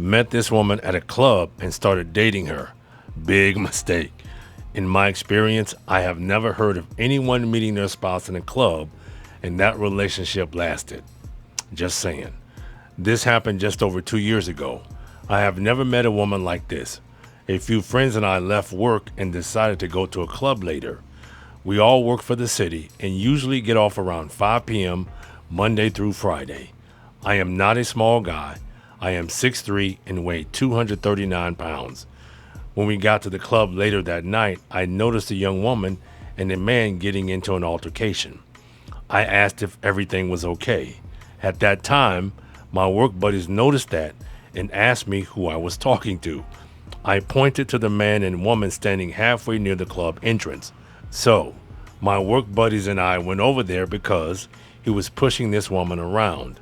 Met this woman at a club and started dating her. Big mistake. In my experience, I have never heard of anyone meeting their spouse in a club and that relationship lasted. Just saying. This happened just over 2 years ago. I have never met a woman like this. A few friends and I left work and decided to go to a club later. We all work for the city and usually get off around 5 p.m. Monday through Friday. I am not a small guy. I am 6'3" and weigh 239 pounds. When we got to the club later that night, I noticed a young woman and a man getting into an altercation. I asked if everything was okay. At that time, my work buddies noticed that and asked me who I was talking to. I pointed to the man and woman standing halfway near the club entrance. So, my work buddies and I went over there because he was pushing this woman around.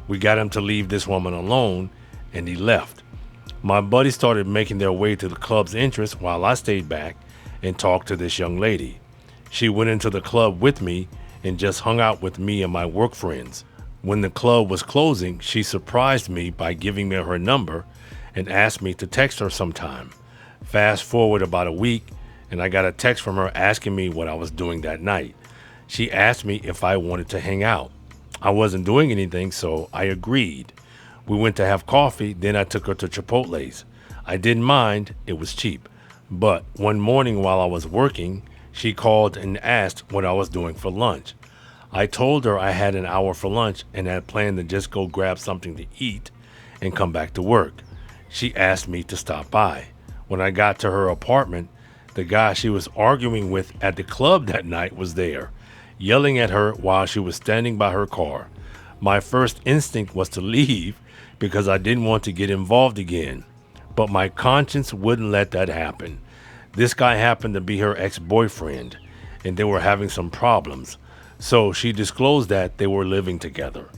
We got him to leave this woman alone, and he left. My buddies started making their way to the club's entrance while I stayed back and talked to this young lady. She went into the club with me and just hung out with me and my work friends. When the club was closing, she surprised me by giving me her number and asked me to text her sometime. Fast forward about a week, and I got a text from her asking me what I was doing that night. She asked me if I wanted to hang out. I wasn't doing anything, so I agreed. We went to have coffee, then I took her to Chipotle's. I didn't mind, it was cheap. But one morning while I was working, she called and asked what I was doing for lunch. I told her I had an hour for lunch and had planned to just go grab something to eat and come back to work. She asked me to stop by. When I got to her apartment, the guy she was arguing with at the club that night was there, yelling at her while she was standing by her car. My first instinct was to leave because I didn't want to get involved again, but my conscience wouldn't let that happen. This guy happened to be her ex-boyfriend, and they were having some problems, so she disclosed that they were living together.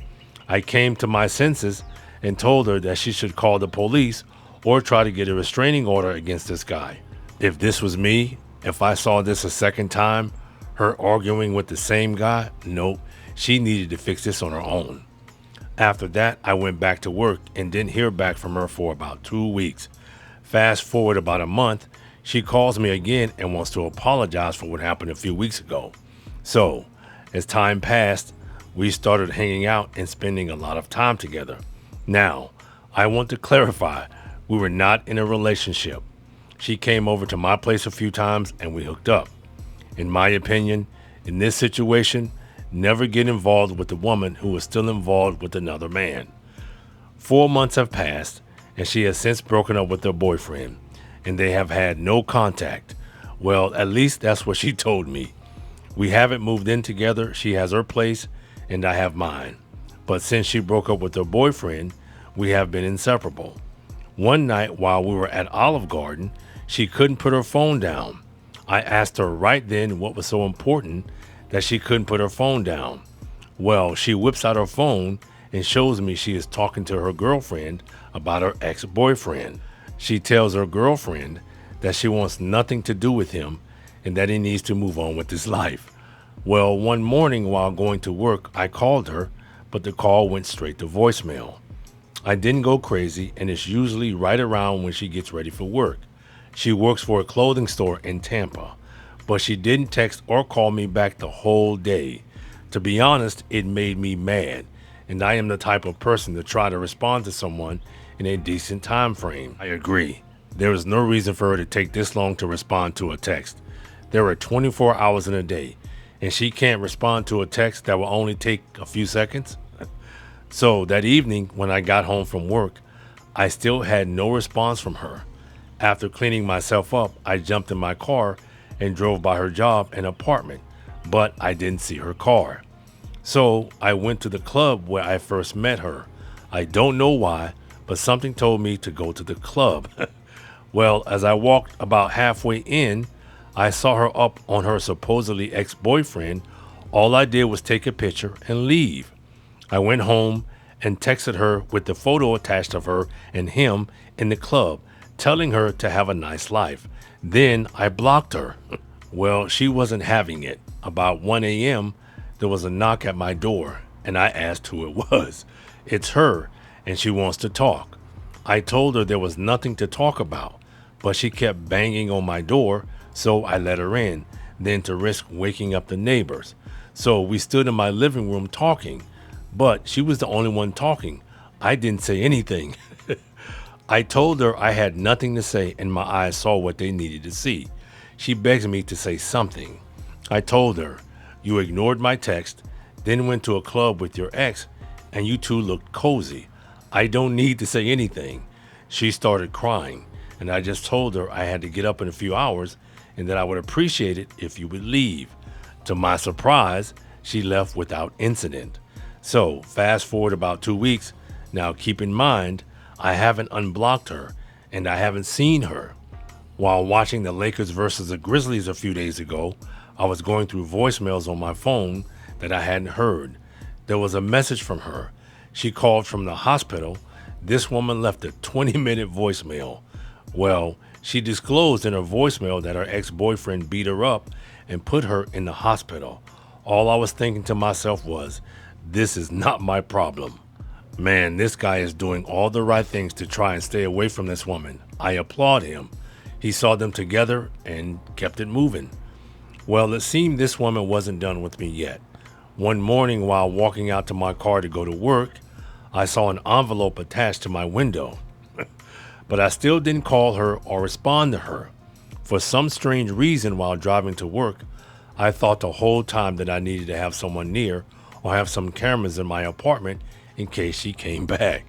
I came to my senses and told her that she should call the police or try to get a restraining order against this guy. If this was me, if I saw this a second time, her arguing with the same guy, nope, she needed to fix this on her own. After that, I went back to work and didn't hear back from her for about 2 weeks. Fast forward about a month, she calls me again and wants to apologize for what happened a few weeks ago. So, as time passed, we started hanging out and spending a lot of time together. Now, I want to clarify, we were not in a relationship. She came over to my place a few times and we hooked up. In my opinion, in this situation, never get involved with a woman who is still involved with another man. 4 months have passed and she has since broken up with her boyfriend and they have had no contact. Well, at least that's what she told me. We haven't moved in together. She has her place and I have mine. But since she broke up with her boyfriend, we have been inseparable. One night while we were at Olive Garden, she couldn't put her phone down. I asked her right then what was so important that she couldn't put her phone down. Well, she whips out her phone and shows me she is talking to her girlfriend about her ex-boyfriend. She tells her girlfriend that she wants nothing to do with him and that he needs to move on with his life. Well, one morning while going to work, I called her, but the call went straight to voicemail. I didn't go crazy, and it's usually right around when she gets ready for work. She works for a clothing store in Tampa, but she didn't text or call me back the whole day. To be honest, it made me mad, and I am the type of person to try to respond to someone in a decent time frame. I agree. There is no reason for her to take this long to respond to a text. There are 24 hours in a day, and she can't respond to a text that will only take a few seconds? So that evening, when I got home from work, I still had no response from her. After cleaning myself up, I jumped in my car and drove by her job and apartment, but I didn't see her car. So I went to the club where I first met her. I don't know why, but something told me to go to the club. Well, as I walked about halfway in, I saw her up on her supposedly ex-boyfriend. All I did was take a picture and leave. I went home and texted her with the photo attached of her and him in the club, telling her to have a nice life. Then I blocked her. Well, she wasn't having it. About 1 a.m., there was a knock at my door, and I asked who it was. It's her, and she wants to talk. I told her there was nothing to talk about, but she kept banging on my door, so I let her in, then to risk waking up the neighbors. So we stood in my living room talking, but she was the only one talking. I didn't say anything. I told her I had nothing to say and my eyes saw what they needed to see. She begged me to say something. I told her, "You ignored my text, then went to a club with your ex, and you two looked cozy. I don't need to say anything." She started crying, and I just told her I had to get up in a few hours and that I would appreciate it if you would leave. To my surprise, she left without incident. So, fast forward about 2 weeks. Now, keep in mind, I haven't unblocked her and I haven't seen her. While watching the Lakers versus the Grizzlies a few days ago, I was going through voicemails on my phone that I hadn't heard. There was a message from her. She called from the hospital. This woman left a 20-minute voicemail. Well, she disclosed in her voicemail that her ex-boyfriend beat her up and put her in the hospital. All I was thinking to myself was, this is not my problem. Man, this guy is doing all the right things to try and stay away from this woman. I applaud him. He saw them together and kept it moving. Well, it seemed this woman wasn't done with me yet. One morning while walking out to my car to go to work, I saw an envelope attached to my window. But I still didn't call her or respond to her. For some strange reason while driving to work, I thought the whole time that I needed to have someone near or have some cameras in my apartment in case she came back.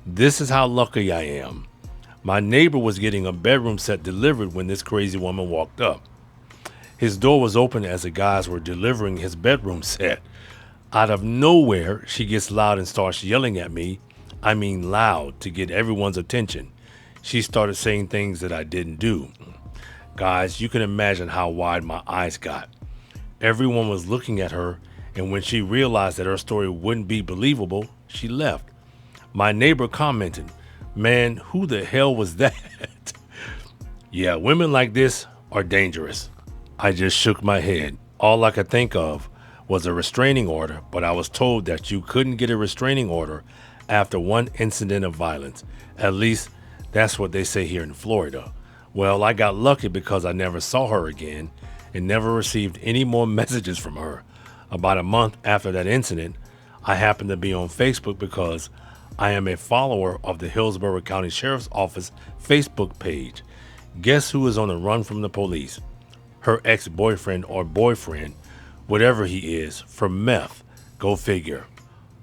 This is how lucky I am. My neighbor was getting a bedroom set delivered when this crazy woman walked up. His door was open as the guys were delivering his bedroom set. Out of nowhere, she gets loud and starts yelling at me. I mean loud, to get everyone's attention. She started saying things that I didn't do. Guys, you can imagine how wide my eyes got. Everyone was looking at her, and when she realized that her story wouldn't be believable, she left. My neighbor commented, "Man, who the hell was that?" Yeah, women like this are dangerous. I just shook my head. All I could think of was a restraining order, but I was told that you couldn't get a restraining order after one incident of violence. At least that's what they say here in Florida. Well, I got lucky because I never saw her again and never received any more messages from her. About a month after that incident, I happened to be on Facebook because I am a follower of the Hillsborough County Sheriff's Office Facebook page. Guess who is on the run from the police? Her ex-boyfriend or boyfriend, whatever he is, for meth. Go figure.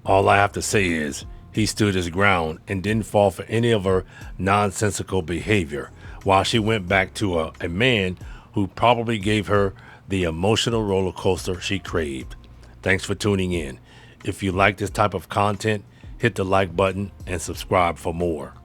All I have to say is he stood his ground and didn't fall for any of her nonsensical behavior while she went back to a man who probably gave her the emotional roller coaster she craved. Thanks for tuning in. If you like this type of content, hit the like button and subscribe for more.